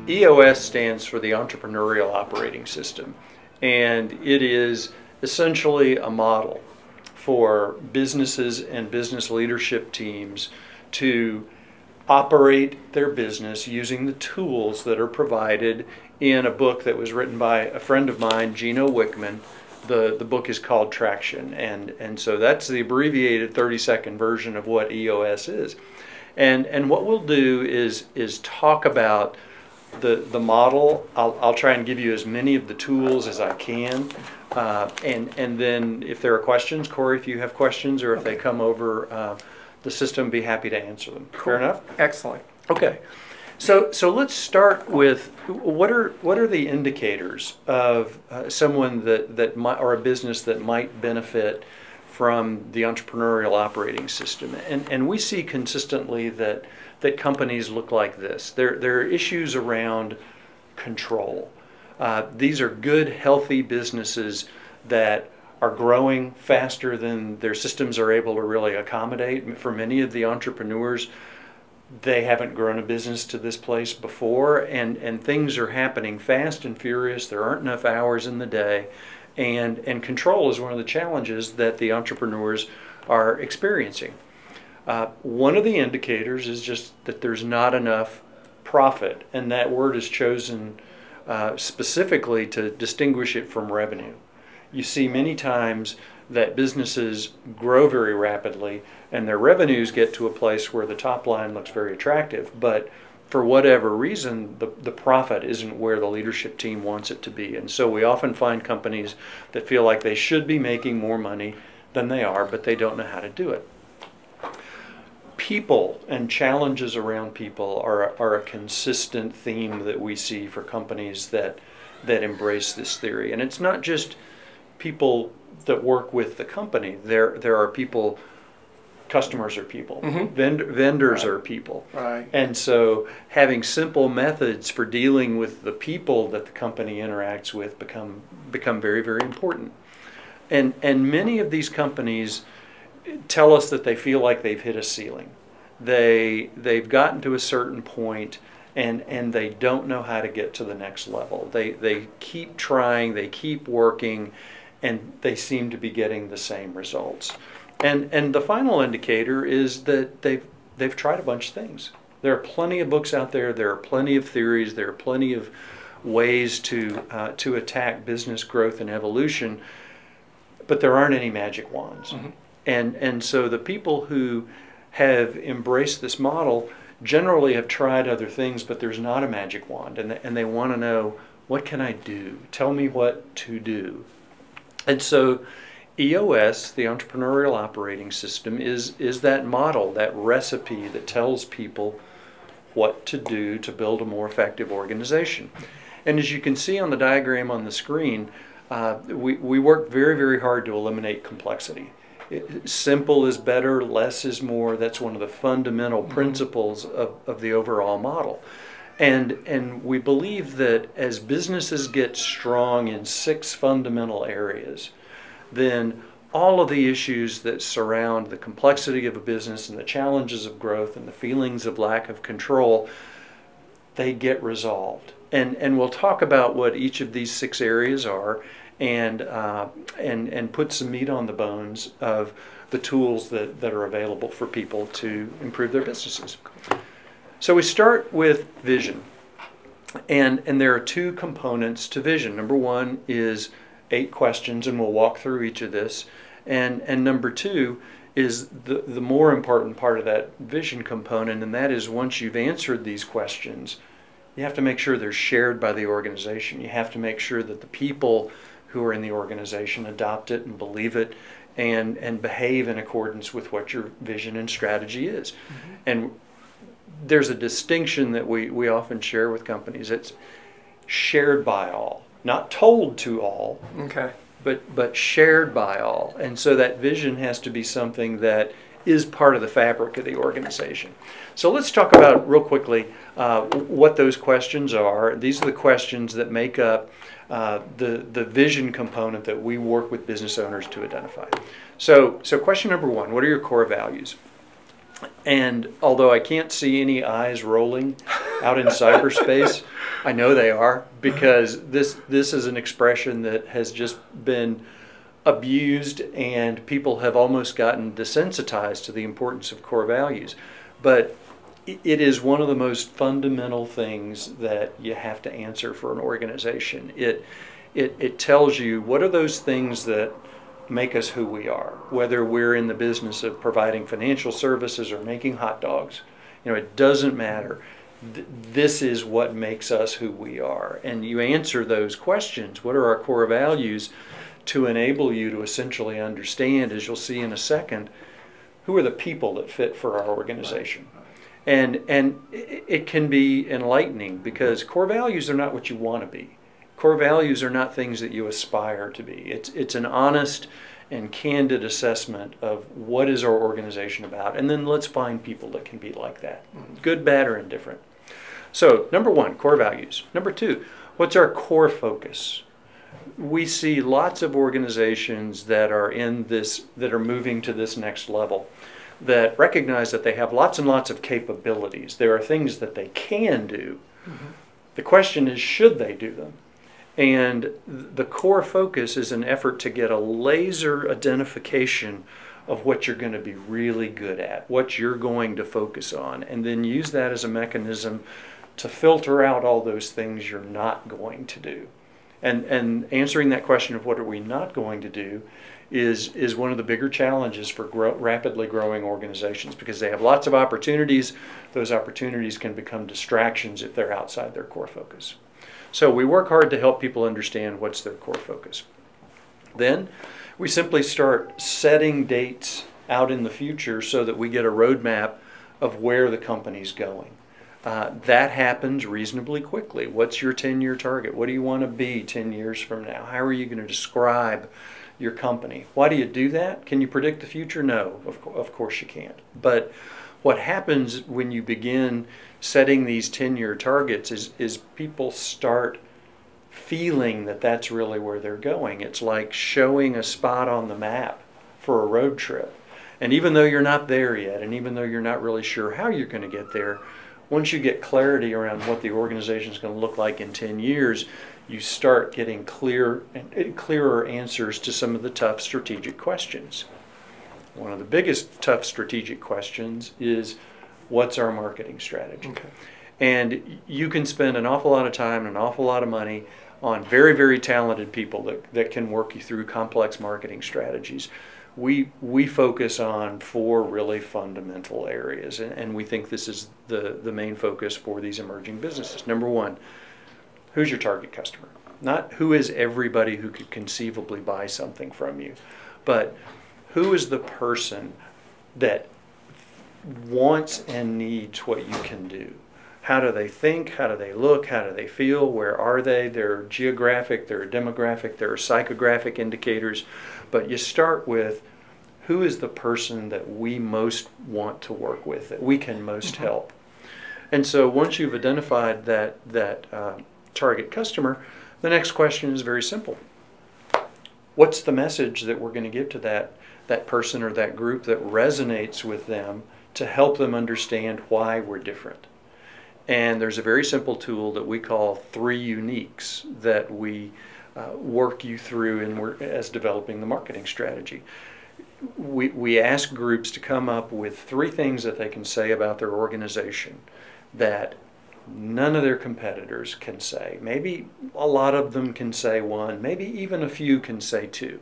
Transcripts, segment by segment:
EOS stands for the Entrepreneurial Operating System, and it is essentially a model for businesses and business leadership teams to operate their business using the tools that are provided in a book that was written by a friend of mine, Gino Wickman. The book is called Traction, and so that's the abbreviated 30-second version of what EOS is. And what we'll do is talk about the model. I'll try and give you as many of the tools as I can, and then if there are questions, Corey, if you have questions or if they come over the system, be happy to answer them. Cool. Fair enough? Excellent. Okay. So let's start with what are the indicators of someone that might, or a business that might benefit from the entrepreneurial operating system, and we see consistently that companies look like this. There are issues around control. These are good, healthy businesses that are growing faster than their systems are able to really accommodate. For many of the entrepreneurs, they haven't grown a business to this place before, and things are happening fast and furious. There aren't enough hours in the day, and control is one of the challenges that the entrepreneurs are experiencing. One of the indicators is just that there's not enough profit, and that word is chosen specifically to distinguish it from revenue. You see many times that businesses grow very rapidly and their revenues get to a place where the top line looks very attractive, but for whatever reason the profit isn't where the leadership team wants it to be. And so we often find companies that feel like they should be making more money than they are, but they don't know how to do it. People and challenges around people are a consistent theme that we see for companies that embrace this theory. And it's not just people that work with the company. There are people, customers are people, vendors Right. are people. Right. And so having simple methods for dealing with the people that the company interacts with become very, very important. And many of these companies tell us that they feel like they've hit a ceiling. They've gotten to a certain point and they don't know how to get to the next level. They keep trying, they keep working, and they seem to be getting the same results. And the final indicator is that they've tried a bunch of things. There are plenty of books out there, there are plenty of theories, there are plenty of ways to attack business growth and evolution, but there aren't any magic wands. And so the people who have embraced this model generally have tried other things, but there's not a magic wand, and they want to know, what can I do? Tell me what to do. And so EOS, the Entrepreneurial Operating System, is that model, that recipe that tells people what to do to build a more effective organization. And as you can see on the diagram on the screen, we work very, very hard to eliminate complexity. Simple is better, less is more. That's one of the fundamental principles of the overall model. And we believe that as businesses get strong in 6 fundamental areas, then all of the issues that surround the complexity of a business and the challenges of growth and the feelings of lack of control, they get resolved. And we'll talk about what each of these 6 areas are, and put some meat on the bones of the tools that are available for people to improve their businesses. So we start with vision, and there are 2 components to vision. Number 1 is 8 questions, and we'll walk through each of this, and number 2 is the more important part of that vision component, and that is once you've answered these questions, you have to make sure they're shared by the organization. You have to make sure that the people who are in the organization adopt it and believe it and behave in accordance with what your vision and strategy is. And there's a distinction that we often share with companies. It's shared by all, not told to all, but shared by all. And so that vision has to be something that is part of the fabric of the organization. So let's talk about real quickly what those questions are. These are the questions that make up the vision component that we work with business owners to identify. So question number 1, what are your core values? And although I can't see any eyes rolling out in cyberspace, I know they are, because this is an expression that has just been abused, and people have almost gotten desensitized to the importance of core values. But it is one of the most fundamental things that you have to answer for an organization. It tells you what are those things that make us who we are, whether we're in the business of providing financial services or making hot dogs. It doesn't matter. This is what makes us who we are. And you answer those questions, what are our core values, to enable you to essentially understand, as you'll see in a second, who are the people that fit for our organization. And it can be enlightening, because core values are not what you want to be. Core values are not things that you aspire to be. It's an honest and candid assessment of what is our organization about, and then let's find people that can be like that, good, bad, or indifferent. So number one, core values. Number two, what's our core focus? We see lots of organizations that are moving to this next level, that recognize that they have lots and lots of capabilities. There are things that they can do. The question is, should they do them? And the core focus is an effort to get a laser identification of what you're going to be really good at, what you're going to focus on, and then use that as a mechanism to filter out all those things you're not going to do. And answering that question of what are we not going to do is one of the bigger challenges for rapidly growing organizations, because they have lots of opportunities. Those opportunities can become distractions if they're outside their core focus. So we work hard to help people understand what's their core focus. Then we simply start setting dates out in the future so that we get a roadmap of where the company's going. That happens reasonably quickly. What's your 10-year target? What do you want to be 10 years from now? How are you going to describe your company? Why do you do that? Can you predict the future? No, of course you can't. But what happens when you begin setting these 10-year targets is people start feeling that that's really where they're going. It's like showing a spot on the map for a road trip. And even though you're not there yet, and even though you're not really sure how you're going to get there, once you get clarity around what the organization is going to look like in 10 years, you start getting clearer answers to some of the tough strategic questions. One of the biggest tough strategic questions is, what's our marketing strategy? Okay. And you can spend an awful lot of time and an awful lot of money on very, very talented people that can work you through complex marketing strategies. We focus on 4 really fundamental areas, and we think this is the main focus for these emerging businesses. Number one, who's your target customer? Not who is everybody who could conceivably buy something from you, but who is the person that wants and needs what you can do? How do they think? How do they look? How do they feel? Where are they? There are geographic, there are demographic, there are psychographic indicators. But you start with, who is the person that we most want to work with, that we can most help? And so once you've identified that target customer, the next question is very simple. What's the message that we're going to give to that person or that group that resonates with them to help them understand why we're different? And there's a very simple tool that we call 3 Uniques that we work you through as developing the marketing strategy. We ask groups to come up with 3 things that they can say about their organization that none of their competitors can say. Maybe a lot of them can say 1, maybe even a few can say 2,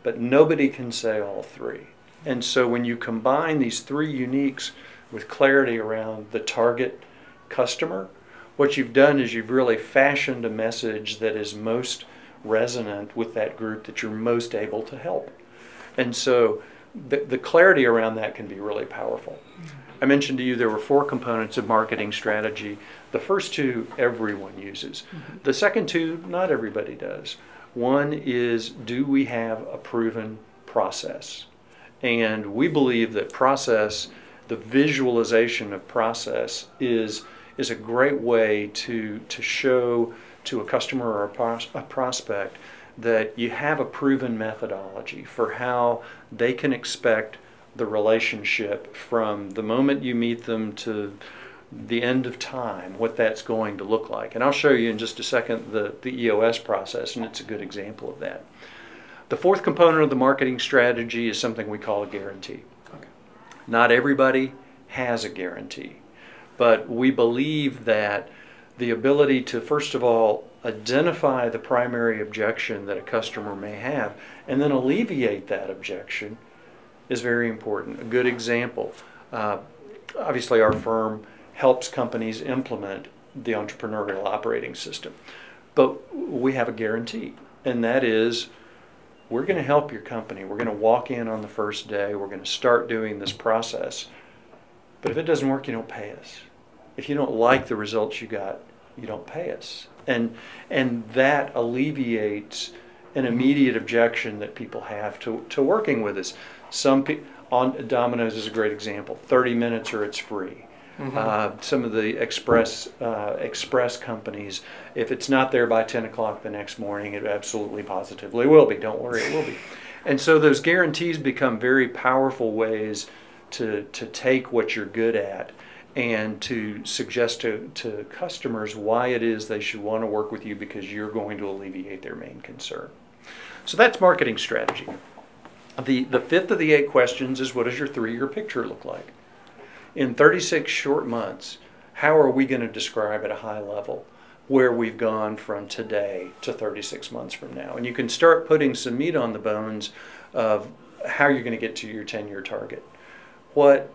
but nobody can say all 3. And so when you combine these 3 Uniques with clarity around the target customer, what you've done is you've really fashioned a message that is most resonant with that group that you're most able to help. And so the clarity around that can be really powerful. I mentioned to you there were 4 components of marketing strategy. The first 2 everyone uses. The second 2 not everybody does. One is, do we have a proven process? And we believe that process, the visualization of process, is a great way to show to a customer or a prospect that you have a proven methodology for how they can expect the relationship from the moment you meet them to the end of time, what that's going to look like. And I'll show you in just a second the EOS process, and it's a good example of that. The fourth component of the marketing strategy is something we call a guarantee. Okay. Not everybody has a guarantee, but we believe that the ability to, first of all, identify the primary objection that a customer may have and then alleviate that objection is very important. A good example, obviously our firm helps companies implement the entrepreneurial operating system, but we have a guarantee, and that is we're going to help your company. We're going to walk in on the first day. We're going to start doing this process, but if it doesn't work, you don't pay us. If you don't like the results you got, you don't pay us. And that alleviates an immediate objection that people have to working with us. Some people, on Domino's is a great example, 30 minutes or it's free. Some of the express companies, if it's not there by 10 o'clock the next morning, it absolutely positively will be. Don't worry, it will be. And so those guarantees become very powerful ways to take what you're good at and to suggest to customers why it is they should want to work with you, because you're going to alleviate their main concern. So that's marketing strategy. The fifth of the 8 questions is, what does your 3-year picture look like? In 36 short months, how are we going to describe at a high level where we've gone from today to 36 months from now? And you can start putting some meat on the bones of how you're going to get to your 10-year target. What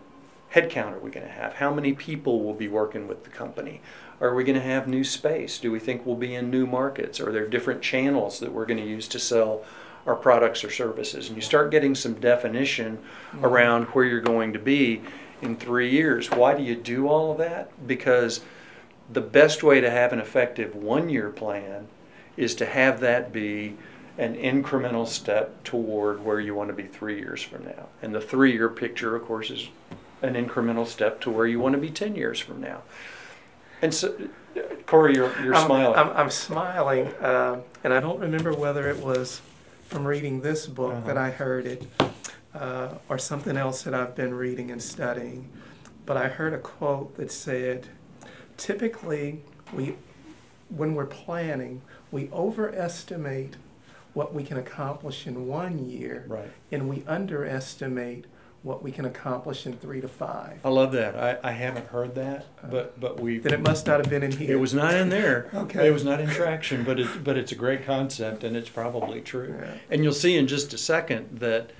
headcount are we going to have? How many people will be working with the company? Are we going to have new space? Do we think we'll be in new markets? Are there different channels that we're going to use to sell our products or services? And you start getting some definition around where you're going to be in 3 years. Why do you do all of that? Because the best way to have an effective 1-year plan is to have that be an incremental step toward where you want to be 3 years from now. And the 3-year picture, of course, is an incremental step to where you want to be 10 years from now. And so, Corey, you're smiling. I'm smiling, and I don't remember whether it was from reading this book that I heard it, or something else that I've been reading and studying. But I heard a quote that said, typically, when we're planning, we overestimate what we can accomplish in 1 year, right, and we underestimate what we can accomplish in 3 to 5. I love that. I haven't heard that, but we. Then it must not have been in here. It was not in there. Okay. It was not in traction, but it's a great concept, and it's probably true. Yeah. And you'll see in just a second that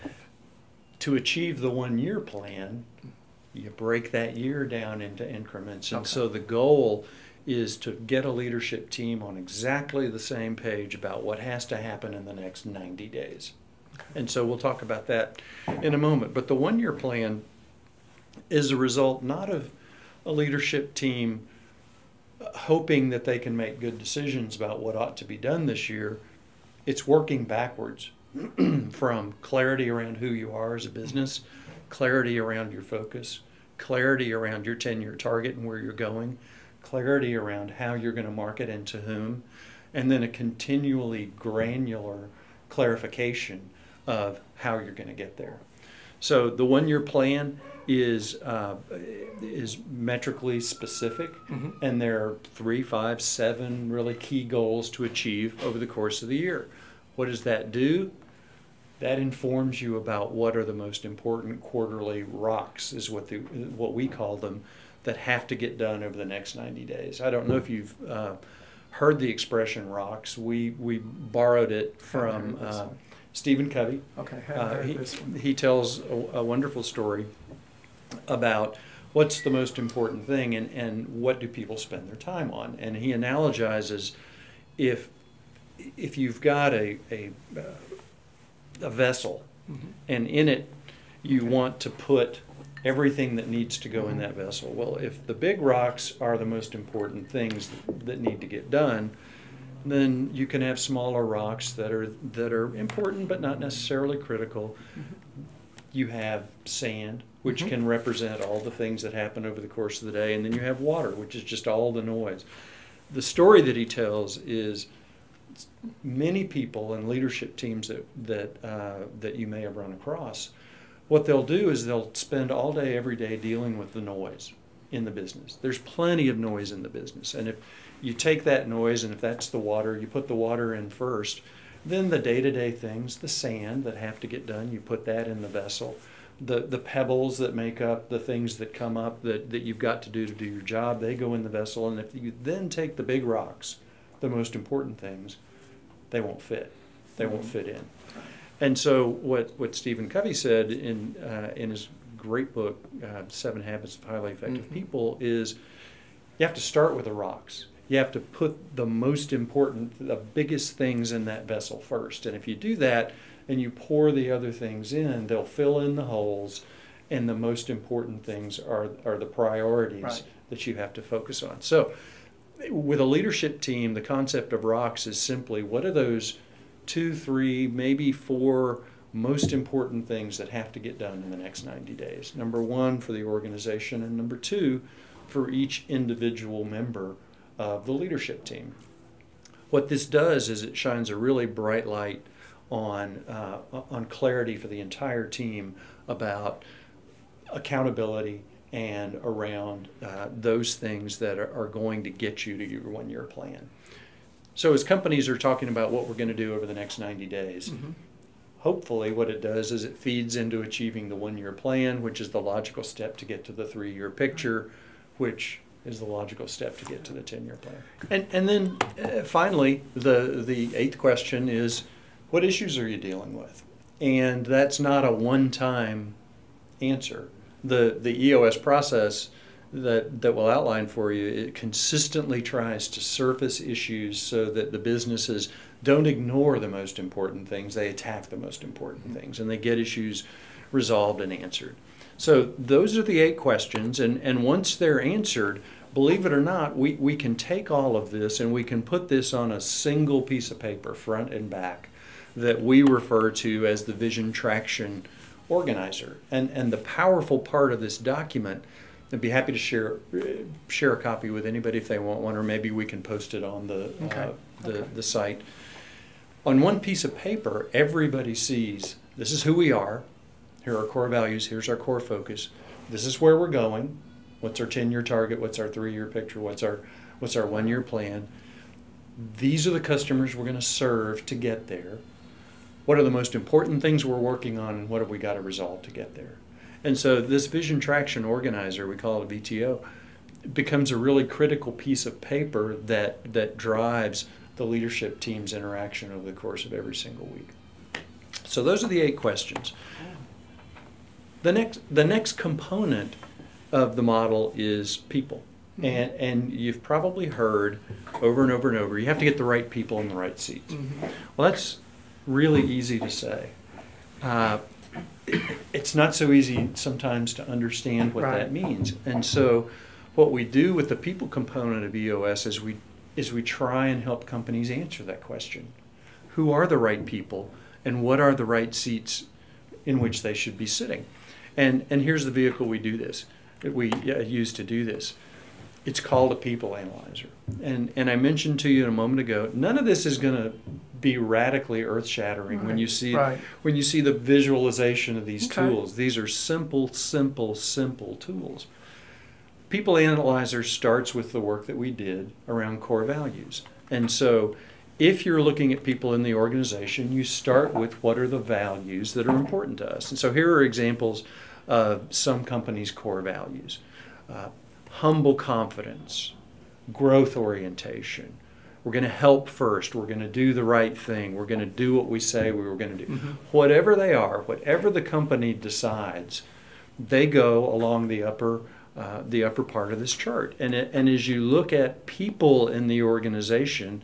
to achieve the 1-year plan, you break that year down into increments, and so the goal is to get a leadership team on exactly the same page about what has to happen in the next 90 days. And so we'll talk about that in a moment. But the 1-year plan is a result not of a leadership team hoping that they can make good decisions about what ought to be done this year. It's working backwards from clarity around who you are as a business, clarity around your focus, clarity around your 10-year target and where you're going, clarity around how you're going to market and to whom, and then a continually granular clarification of how you're going to get there. So the 1-year plan is metrically specific, and there are 3, 5, 7 really key goals to achieve over the course of the year. What does that do? That informs you about what are the most important quarterly rocks, is what we call them, that have to get done over the next 90 days. I don't know if you've heard the expression rocks. We borrowed it from Stephen Covey. Okay, he tells a wonderful story about what's the most important thing and what do people spend their time on. And he analogizes, if you've got a vessel, and in it you want to put everything that needs to go in that vessel. Well, if the big rocks are the most important things that need to get done, then you can have smaller rocks that are important but not necessarily critical. You have sand, which can represent all the things that happen over the course of the day, and then you have water, which is just all the noise. The story that he tells is many people and leadership teams that you may have run across what they'll do is they'll spend all day, every day dealing with the noise in the business. There's plenty of noise in the business. And if you take that noise, and if that's the water, you put the water in first, then the day-to-day things, the sand that have to get done, you put that in the vessel. The pebbles that make up the things that come up that you've got to do your job, they go in the vessel. And if you then take the big rocks, the most important things, they won't fit. They won't fit in. And so what Stephen Covey said in his great book, 7 Habits of Highly Effective People, is you have to start with the rocks. You have to put the most important, the biggest things in that vessel first. And if you do that and you pour the other things in, they'll fill in the holes, and the most important things are the priorities that you have to focus on. So with a leadership team, the concept of rocks is simply, what are those 2, 3, maybe 4 most important things that have to get done in the next 90 days? Number 1 for the organization, and number 2 for each individual member of the leadership team. What this does is it shines a really bright light on clarity for the entire team about accountability and around those things that are going to get you to your 1-year plan. So as companies are talking about what we're going to do over the next 90 days, hopefully what it does is it feeds into achieving the 1-year plan, which is the logical step to get to the 3-year picture, which is the logical step to get to the 10-year plan. And then finally, the 8th question is, what issues are you dealing with? And that's not a one-time answer. The EOS process that we'll outline for you, it consistently tries to surface issues so that the businesses don't ignore the most important things, they attack the most important things, and they get issues resolved and answered. So those are the 8 questions, and once they're answered, believe it or not, we can take all of this and we can put this on a single piece of paper, front and back, that we refer to as the Vision Traction Organizer. And the powerful part of this document, I'd be happy to share a copy with anybody if they want one, or maybe we can post it on the site. On one piece of paper, everybody sees, this is who we are, here are our core values, here's our core focus, this is where we're going, what's our 10-year target, what's our 3-year picture, what's our 1-year plan. These are the customers we're going to serve to get there. What are the most important things we're working on, and what have we got to resolve to get there? And so this Vision Traction Organizer, we call it a VTO, becomes a really critical piece of paper that drives the leadership team's interaction over the course of every single week. So those are the 8 questions. The next component of the model is people. And you've probably heard over and over and over, you have to get the right people in the right seats. Well, that's really easy to say. It's not so easy sometimes to understand what that means. And so what we do with the people component of EOS is we try and help companies answer that question. Who are the right people, and what are the right seats in which they should be sitting? And here's the vehicle we use to do this. It's called a people analyzer. And I mentioned to you a moment ago, none of this is going to be radically earth-shattering when you see the visualization of these tools. These are simple tools. People Analyzer starts with the work that we did around core values. And so if you're looking at people in the organization, you start with what are the values that are important to us. And so here are examples of some companies' core values. Humble confidence, growth orientation. We're going to help first. We're going to do the right thing. We're going to do what we say we were going to do. Whatever they are, whatever the company decides, they go along the upper part of this chart. And as you look at people in the organization,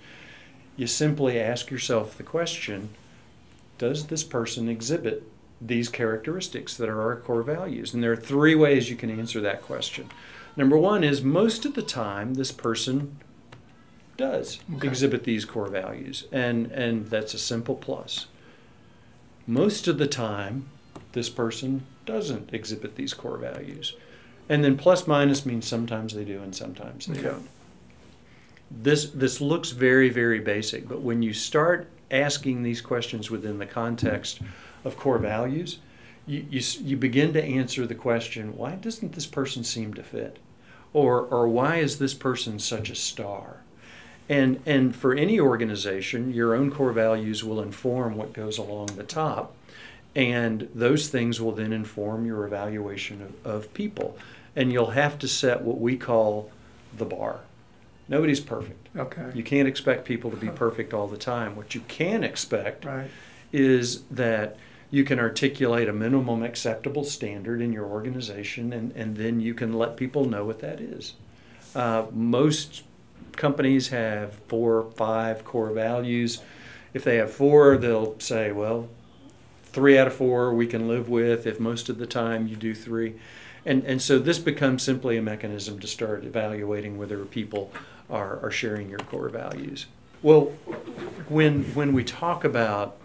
you simply ask yourself the question, does this person exhibit these characteristics that are our core values? And there are 3 ways you can answer that question. Number 1 is, most of the time this person does exhibit these core values, and that's a simple plus. Most of the time this person doesn't exhibit these core values. And then plus minus means sometimes they do and sometimes they don't. This looks very, very basic, but when you start asking these questions within the context of core values, you begin to answer the question, why doesn't this person seem to fit? Or why is this person such a star? And for any organization, your own core values will inform what goes along the top, and those things will then inform your evaluation of people. And you'll have to set what we call the bar. Nobody's perfect. Okay. You can't expect people to be perfect all the time. What you can expect Right. is that you can articulate a minimum acceptable standard in your organization, and then you can let people know what that is. Most companies have 4 or 5 core values. If they have 4, they'll say, well, 3 out of 4 we can live with if most of the time you do 3. And so this becomes simply a mechanism to start evaluating whether people are sharing your core values. Well, when we talk about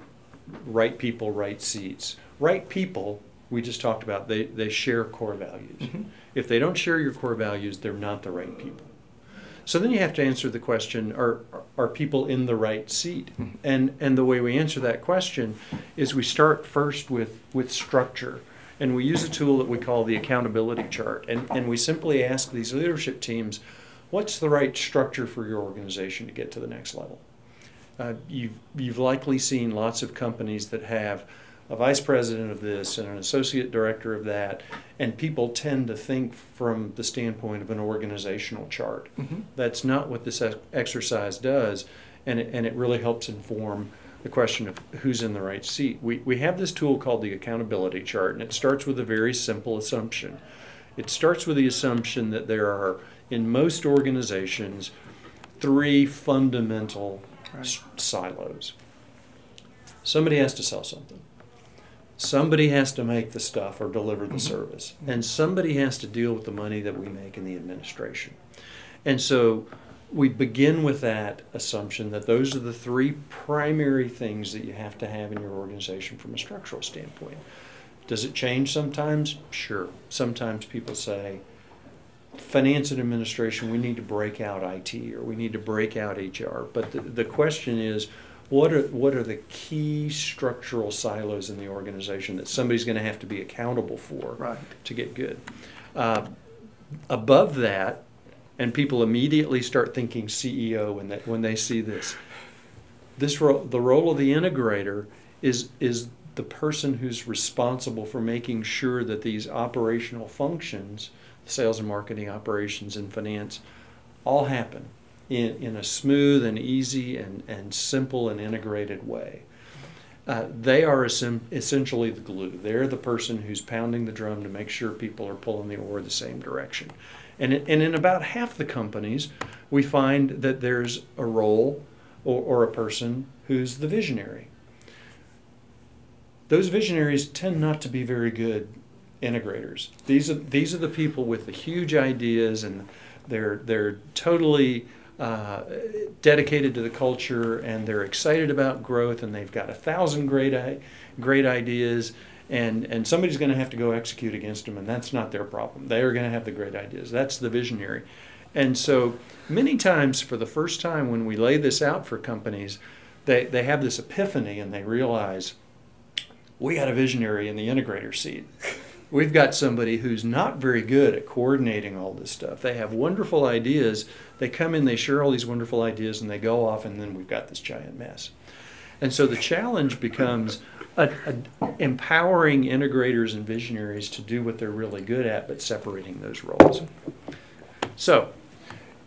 right people, right seats, right people, we just talked about, they share core values. Mm-hmm. If they don't share your core values, they're not the right people. So then you have to answer the question, are people in the right seat? Mm-hmm. And the way we answer that question is we start first with structure. And we use a tool that we call the accountability chart. And we simply ask these leadership teams, what's the right structure for your organization to get to the next level? You've likely seen lots of companies that have a vice president of this and an associate director of that, and people tend to think from the standpoint of an organizational chart. Mm-hmm. That's not what this exercise does, and it really helps inform the question of who's in the right seat. We have this tool called the accountability chart, and it starts with a very simple assumption. It starts with the assumption that there are, in most organizations, 3 fundamental silos. Somebody has to sell something. Somebody has to make the stuff or deliver the service. And somebody has to deal with the money that we make in the administration. And so we begin with that assumption that those are the 3 primary things that you have to have in your organization from a structural standpoint. Does it change sometimes? Sure. Sometimes people say, finance and administration, we need to break out IT, or we need to break out HR. But the question is, what are the key structural silos in the organization that somebody's going to have to be accountable for to get good? Above that, and people immediately start thinking CEO when they see this. The role of the integrator is the person who's responsible for making sure that these operational functions, sales and marketing, operations, and finance, all happen in a smooth and easy and simple and integrated way. They are essentially the glue. They're the person who's pounding the drum to make sure people are pulling the oar the same direction. And in about half the companies, we find that there's a role or a person who's the visionary. Those visionaries tend not to be very good integrators. These are the people with the huge ideas, and they're totally dedicated to the culture, and they're excited about growth, and they've got 1,000 great ideas, and somebody's going to have to go execute against them, and that's not their problem. They are going to have the great ideas. That's the visionary. And so many times, for the first time when we lay this out for companies, they have this epiphany, and they realize, we got a visionary in the integrator seat. We've got somebody who's not very good at coordinating all this stuff. They have wonderful ideas. They come in, they share all these wonderful ideas, and they go off, and then we've got this giant mess. And so the challenge becomes empowering integrators and visionaries to do what they're really good at, but separating those roles. So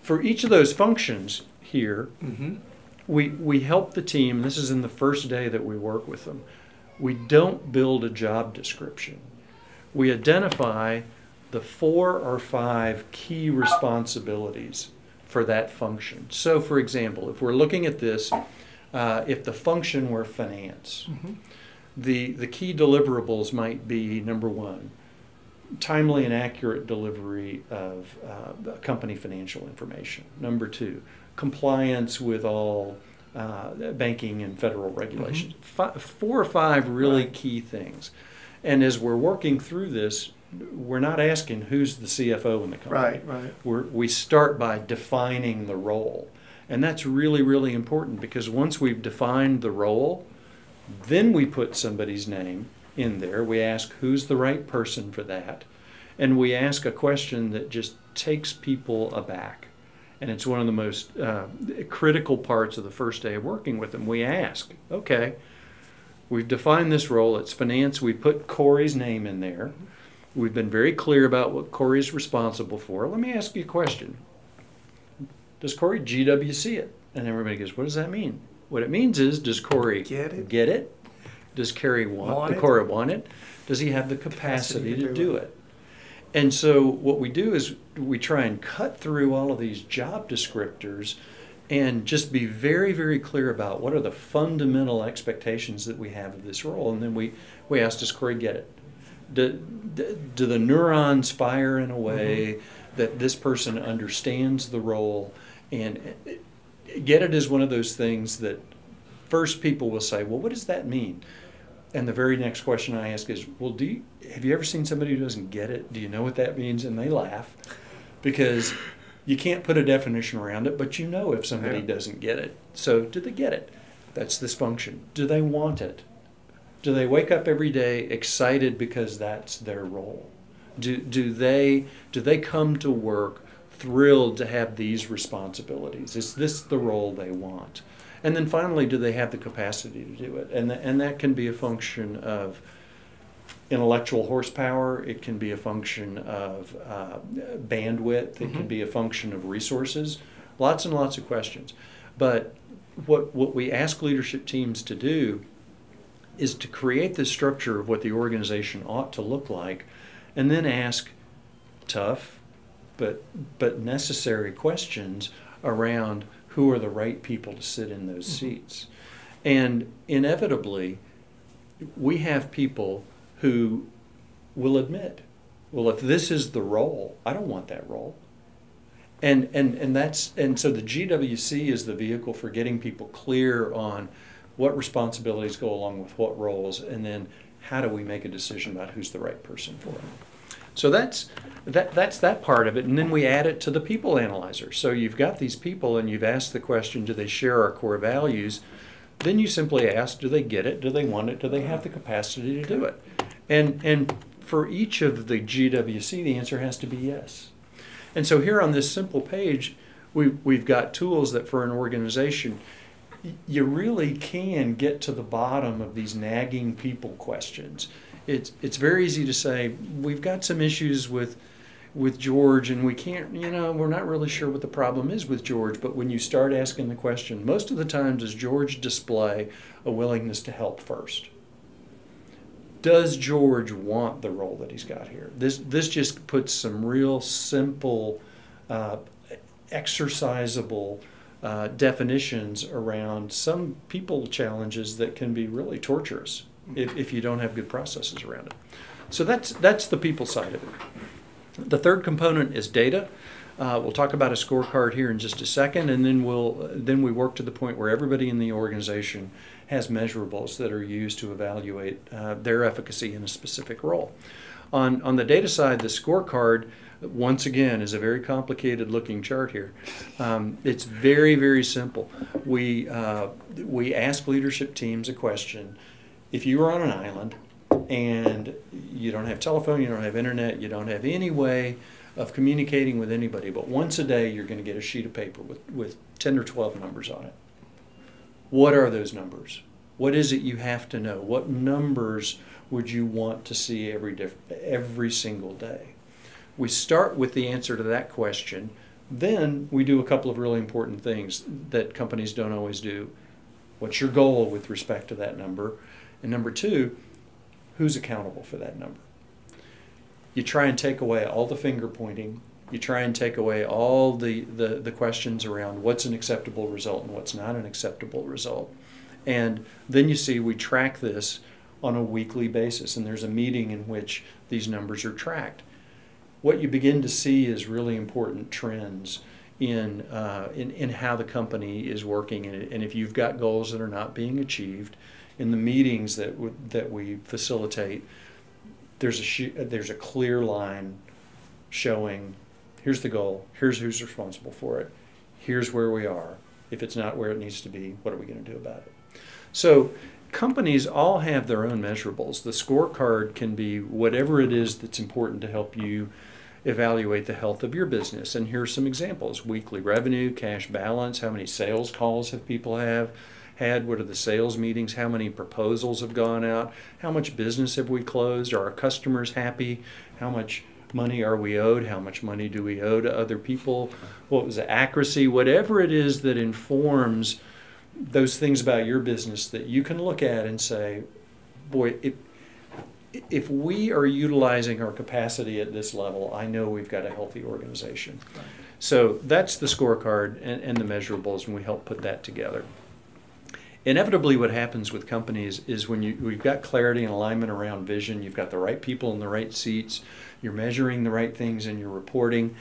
for each of those functions here, we help the team. This is in the first day that we work with them. We don't build a job description. We identify the 4 or 5 key responsibilities for that function. So, for example, if we're looking at this, if the function were finance, the key deliverables might be, number 1, timely and accurate delivery of company financial information. Number 2, compliance with all banking and federal regulations. 4 or 5 really key things. And as we're working through this, we're not asking who's the CFO in the company. We start by defining the role. And that's really, really important, because once we've defined the role, then we put somebody's name in there. We ask who's the right person for that. And we ask a question that just takes people aback. And it's one of the most critical parts of the first day of working with them. We ask, okay, we've defined this role. It's finance. We put Corey's name in there. We've been very clear about what Corey's responsible for. Let me ask you a question. Does Corey GWC it? And everybody goes, what does that mean? What it means is, does Corey get it? Does Corey want it? Does he have the capacity to do it? And so what we do is we try and cut through all of these job descriptors and just be very, very clear about what are the fundamental expectations that we have of this role. And then we ask, does Corey get it? Do the neurons fire in a way that this person understands the role? And get it is one of those things that first people will say, well, what does that mean? And the very next question I ask is, well, have you ever seen somebody who doesn't get it? Do you know what that means? And they laugh because you can't put a definition around it, but you know if somebody doesn't get it. So do they get it? That's this function. Do they want it? Do they wake up every day excited because that's their role? Do they come to work thrilled to have these responsibilities? Is this the role they want? And then finally, do they have the capacity to do it? And that can be a function of intellectual horsepower. It can be a function of bandwidth. It can be a function of resources. Lots and lots of questions. But what we ask leadership teams to do is to create the structure of what the organization ought to look like, and then ask tough but necessary questions around who are the right people to sit in those seats. And inevitably, we have people who will admit, well, if this is the role, I don't want that role. And so the GWC is the vehicle for getting people clear on what responsibilities go along with what roles, and then how do we make a decision about who's the right person for it. So that's that part of it, and then we add it to the people analyzer. So you've got these people and you've asked the question, do they share our core values? Then you simply ask, do they get it? Do they want it? Do they have the capacity to do it? And for each of the GWC, the answer has to be yes. And so here on this simple page, we've got tools that for an organization, you really can get to the bottom of these nagging people questions. It's very easy to say, we've got some issues with George, and we can't, we're not really sure what the problem is with George. But when you start asking the question, most of the time, does George display a willingness to help first? Does George want the role that he's got here? This just puts some real simple, exercisable definitions around some people challenges that can be really torturous if you don't have good processes around it. So that's the people side of it. The third component is data. We'll talk about a scorecard here in just a second, and then we work to the point where everybody in the organization has measurables that are used to evaluate their efficacy in a specific role. On the data side, the scorecard, once again, is a very complicated looking chart here. It's very, very simple. We ask leadership teams a question. If you were on an island and you don't have telephone, you don't have internet, you don't have any way of communicating with anybody, but once a day you're going to get a sheet of paper with 10 or 12 numbers on it. What are those numbers? What is it you have to know? What numbers would you want to see every single day? We start with the answer to that question. Then we do a couple of really important things that companies don't always do. What's your goal with respect to that number? And number two, who's accountable for that number? You try and take away all the finger pointing. You try and take away all the questions around what's an acceptable result and what's not an acceptable result. And then you see we track this on a weekly basis, and there's a meeting in which these numbers are tracked. What you begin to see is really important trends in how the company is working, and if you've got goals that are not being achieved, in the meetings that we facilitate, there's a clear line showing here's the goal, here's who's responsible for it, here's where we are. If it's not where it needs to be, what are we going to do about it? So companies all have their own measurables. The scorecard can be whatever it is that's important to help you evaluate the health of your business. And here's some examples: weekly revenue, cash balance, how many sales calls have people had, what are the sales meetings, how many proposals have gone out, how much business have we closed, are our customers happy, how much money are we owed, how much money do we owe to other people, what was the accuracy, whatever it is that informs those things about your business that you can look at and say, boy, if we are utilizing our capacity at this level, I know we've got a healthy organization. Right. So that's the scorecard and the measurables, and we help put that together. Inevitably, what happens with companies is when we've got clarity and alignment around vision, you've got the right people in the right seats, you're measuring the right things in your reporting,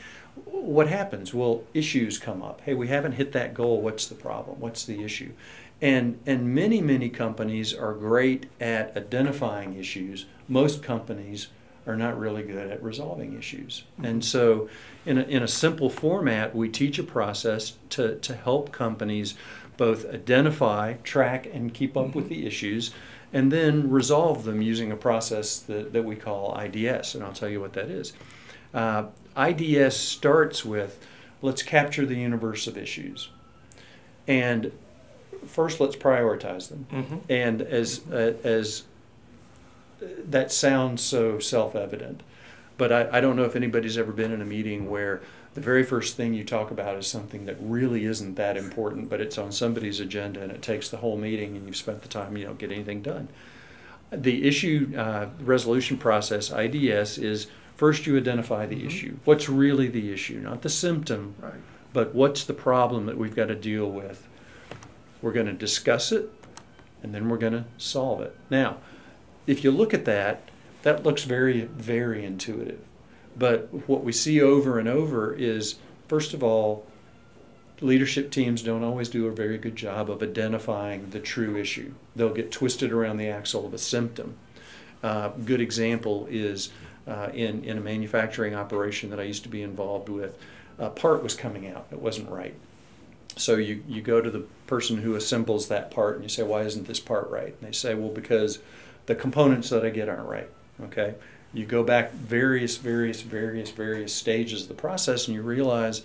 what happens? Well, issues come up. Hey, we haven't hit that goal. What's the problem? What's the issue? And many companies are great at identifying issues. Most companies are not really good at resolving issues. And so in a simple format, we teach a process to help companies both identify, track, and keep up with the issues, and then resolve them using a process that we call IDS, and I'll tell you what that is. IDS starts with, let's capture the universe of issues. And first, let's prioritize them. Mm-hmm. And as that sounds so self-evident, but I don't know if anybody's ever been in a meeting where the very first thing you talk about is something that really isn't that important, but it's on somebody's agenda and it takes the whole meeting and you've spent the time, you don't get anything done. The issue resolution process, IDS, is first you identify the issue. What's really the issue? Not the symptom, right, but what's the problem that we've got to deal with? We're going to discuss it, and then we're going to solve it. Now, if you look at that, that looks very, very intuitive. But what we see over and over is, first of all, leadership teams don't always do a very good job of identifying the true issue. They'll get twisted around the axle of a symptom. Good example is in a manufacturing operation that I used to be involved with. A part was coming out. It wasn't right. So you go to the person who assembles that part and you say, why isn't this part right? And they say, well, because the components that I get aren't right. Okay. You go back various stages of the process and you realize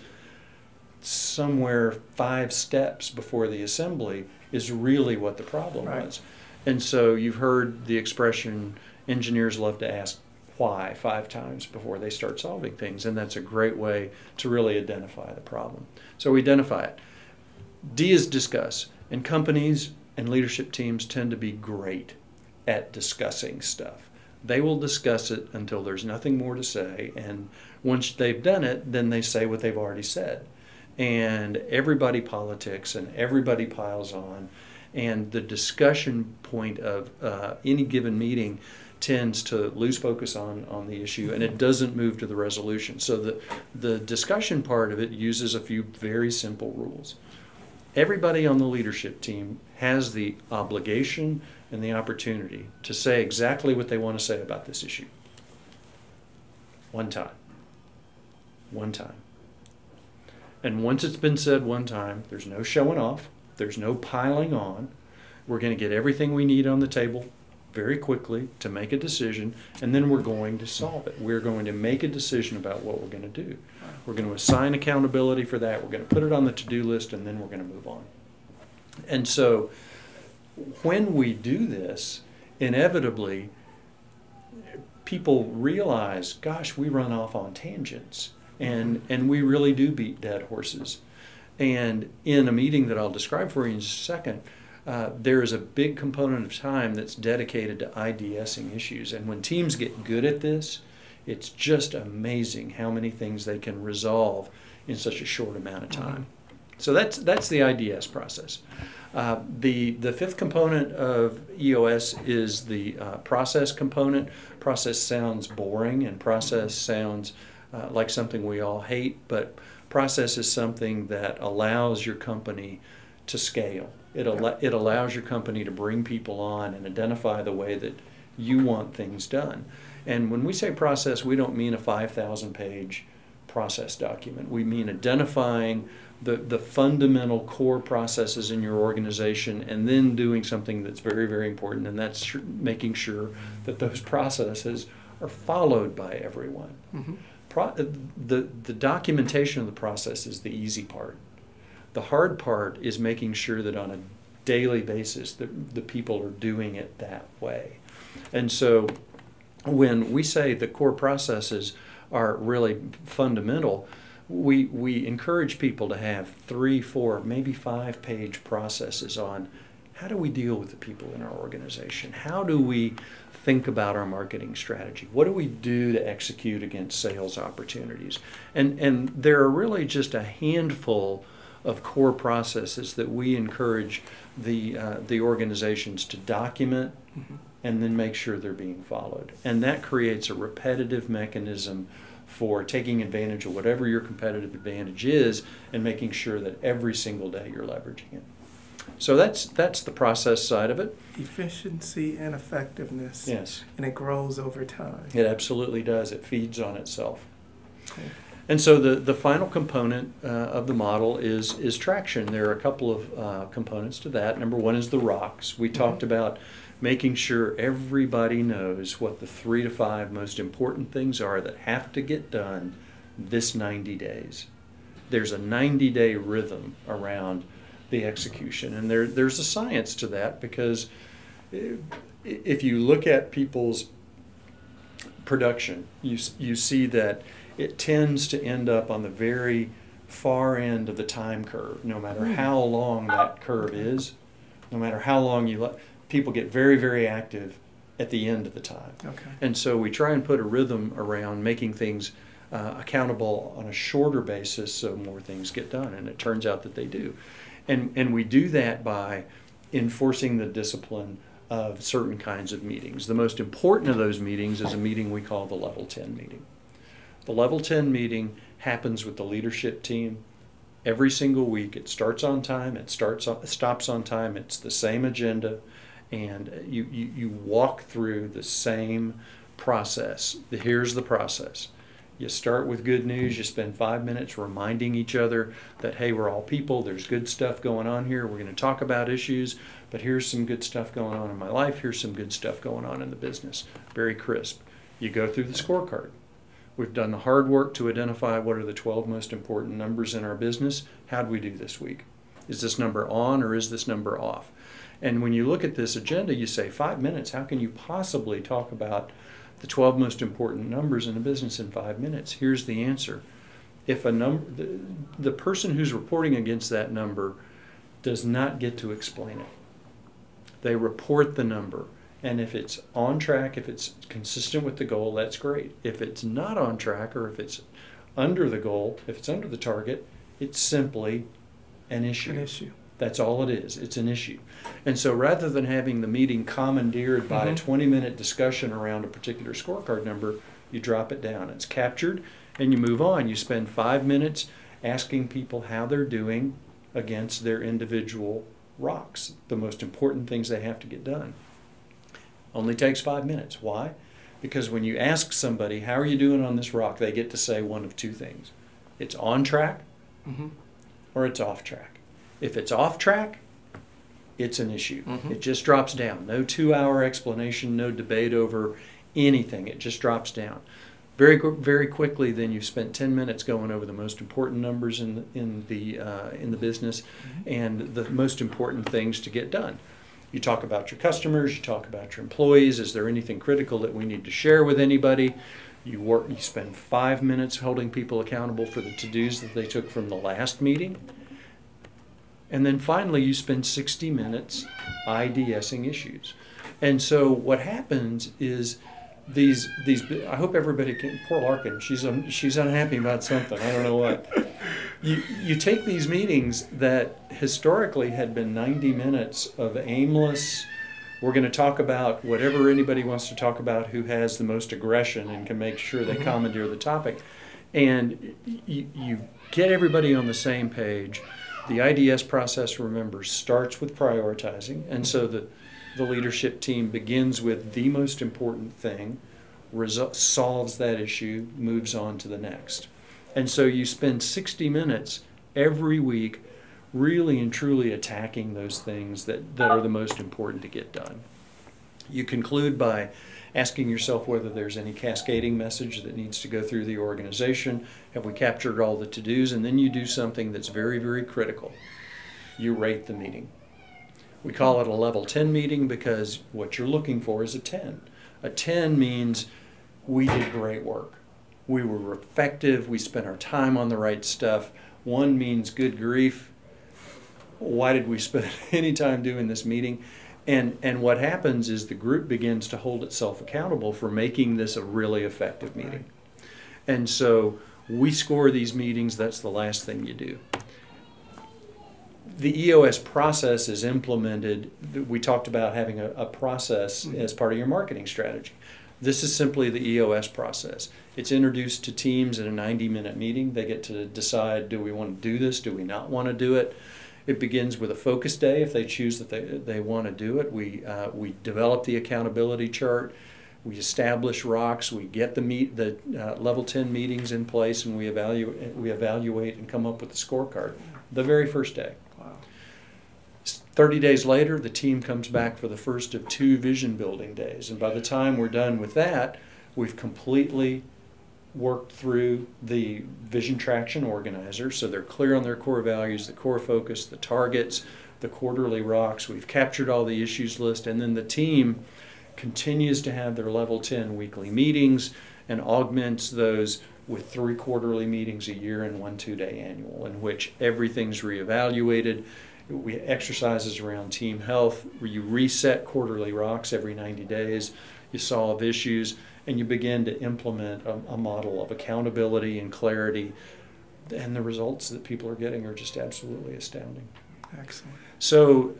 somewhere 5 steps before the assembly is really what the problem was. And so you've heard the expression, engineers love to ask why 5 times before they start solving things, and that's a great way to really identify the problem. So we identify it. D is discuss, and companies and leadership teams tend to be great at discussing stuff. They will discuss it until there's nothing more to say, and once they've done it, then they say what they've already said. And everybody politics and everybody piles on, and the discussion point of any given meeting tends to lose focus on the issue, and it doesn't move to the resolution. So the discussion part of it uses a few very simple rules. Everybody on the leadership team has the obligation and the opportunity to say exactly what they want to say about this issue. One time. One time. And once it's been said one time, there's no showing off, there's no piling on. We're going to get everything we need on the table very quickly to make a decision, and then we're going to solve it. We're going to make a decision about what we're going to do. We're going to assign accountability for that. We're going to put it on the to-do list, and then we're going to move on. And so when we do this, inevitably, people realize, gosh, we run off on tangents, and we really do beat dead horses. And in a meeting that I'll describe for you in just a second, there is a big component of time that's dedicated to IDSing issues. And when teams get good at this, it's just amazing how many things they can resolve in such a short amount of time. So that's the IDS process. The 5th component of EOS is the process component. Process sounds boring, and process sounds like something we all hate, but process is something that allows your company to scale. It allows your company to bring people on and identify the way that you want things done. And when we say process, we don't mean a 5,000-page process document. We mean identifying the fundamental core processes in your organization, and then doing something that's very, very important, and that's making sure that those processes are followed by everyone. The documentation of the process is the easy part. The hard part is making sure that on a daily basis that the people are doing it that way. And so when we say the core processes are really fundamental, we encourage people to have 3, 4, maybe 5-page processes on how do we deal with the people in our organization? How do we think about our marketing strategy? What do we do to execute against sales opportunities? And there are really just a handful of core processes that we encourage the organizations to document and then make sure they're being followed. And that creates a repetitive mechanism for taking advantage of whatever your competitive advantage is and making sure that every single day you're leveraging it. So that's the process side of it. Efficiency and effectiveness. Yes. And it grows over time. It absolutely does. It feeds on itself. Cool. And so the final component of the model is traction. There are a couple of components to that. Number one is the rocks. We talked about making sure everybody knows what the 3 to 5 most important things are that have to get done this 90 days. There's a 90-day rhythm around the execution, and there's a science to that, because if you look at people's production, you see that it tends to end up on the very far end of the time curve, no matter how long that curve is, no matter how long you let people get very, very active at the end of the time. Okay. And so we try and put a rhythm around making things accountable on a shorter basis so more things get done, and it turns out that they do. And we do that by enforcing the discipline of certain kinds of meetings. The most important of those meetings is a meeting we call the Level 10 meeting. The Level 10 meeting happens with the leadership team every single week. It starts on time, it stops on time, it's the same agenda, and you walk through the same process. Here's the process. You start with good news. You spend 5 minutes reminding each other that, hey, we're all people. There's good stuff going on here. We're going to talk about issues, but here's some good stuff going on in my life. Here's some good stuff going on in the business. Very crisp. You go through the scorecard. We've done the hard work to identify what are the 12 most important numbers in our business. How'd we do this week? Is this number on or is this number off? And when you look at this agenda, you say 5 minutes. How can you possibly talk about the 12 most important numbers in a business in 5 minutes? Here's the answer. If a number, the person who's reporting against that number does not get to explain it. They report the number, and if it's on track, if it's consistent with the goal, that's great. If it's not on track, or if it's under the goal, if it's under the target, it's simply an issue. An issue. That's all it is. It's an issue. And so rather than having the meeting commandeered by a 20-minute discussion around a particular scorecard number, you drop it down. It's captured, and you move on. You spend 5 minutes asking people how they're doing against their individual rocks, the most important things they have to get done. Only takes 5 minutes. Why? Because when you ask somebody, how are you doing on this rock, they get to say one of two things. It's on track, or it's off track. If it's off track, it's an issue. It just drops down. No 2-hour explanation, no debate over anything. It just drops down. Very, very quickly, then you've spent 10 minutes going over the most important numbers in the business and the most important things to get done. You talk about your customers, you talk about your employees. Is there anything critical that we need to share with anybody? You spend 5 minutes holding people accountable for the to-dos that they took from the last meeting. And then finally, you spend 60 minutes IDSing issues. And so what happens is these I hope everybody can, poor Larkin, she's unhappy about something, I don't know what. You take these meetings that historically had been 90 minutes of aimless, we're going to talk about whatever anybody wants to talk about who has the most aggression and can make sure they commandeer the topic. And you get everybody on the same page. The IDS process, remember, starts with prioritizing, and so the leadership team begins with the most important thing, solves that issue, moves on to the next. And so you spend 60 minutes every week, really and truly attacking those things that are the most important to get done. You conclude by asking yourself whether there's any cascading message that needs to go through the organization. Have we captured all the to-dos? And then you do something that's very, very critical. You rate the meeting. We call it a level 10 meeting because what you're looking for is a 10. A 10 means we did great work. We were effective. We spent our time on the right stuff. 1 means good grief. Why did we spend any time doing this meeting? And what happens is the group begins to hold itself accountable for making this a really effective meeting. And so we score these meetings. That's the last thing you do. The EOS process is implemented. We talked about having a process as part of your marketing strategy. This is simply the EOS process. It's introduced to teams in a 90-minute meeting. They get to decide, do we want to do this? Do we not want to do it? It begins with a focus day if they choose that they want to do it. We develop the accountability chart. We establish rocks. We get the level 10 meetings in place, and we evaluate and come up with the scorecard the very first day. Wow. 30 days later, the team comes back for the first of 2 vision building days, and by the time we're done with that, we've completely worked through the vision traction organizer, so they're clear on their core values, the core focus, the targets, the quarterly rocks. We've captured all the issues list, and then the team continues to have their level 10 weekly meetings and augments those with 3 quarterly meetings a year and 1 2-day annual, in which everything's reevaluated. We exercises around team health, where you reset quarterly rocks every 90 days, you solve issues, and you begin to implement a model of accountability and clarity, and the results that people are getting are just absolutely astounding. Excellent. So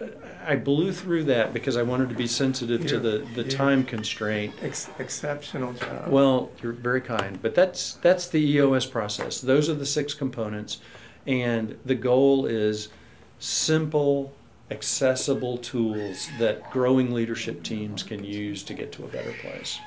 I blew through that because I wanted to be sensitive to the time constraint. Exceptional job. Well, you're very kind, but that's the EOS process. Those are the 6 components, and the goal is simple, accessible tools that growing leadership teams can use to get to a better place.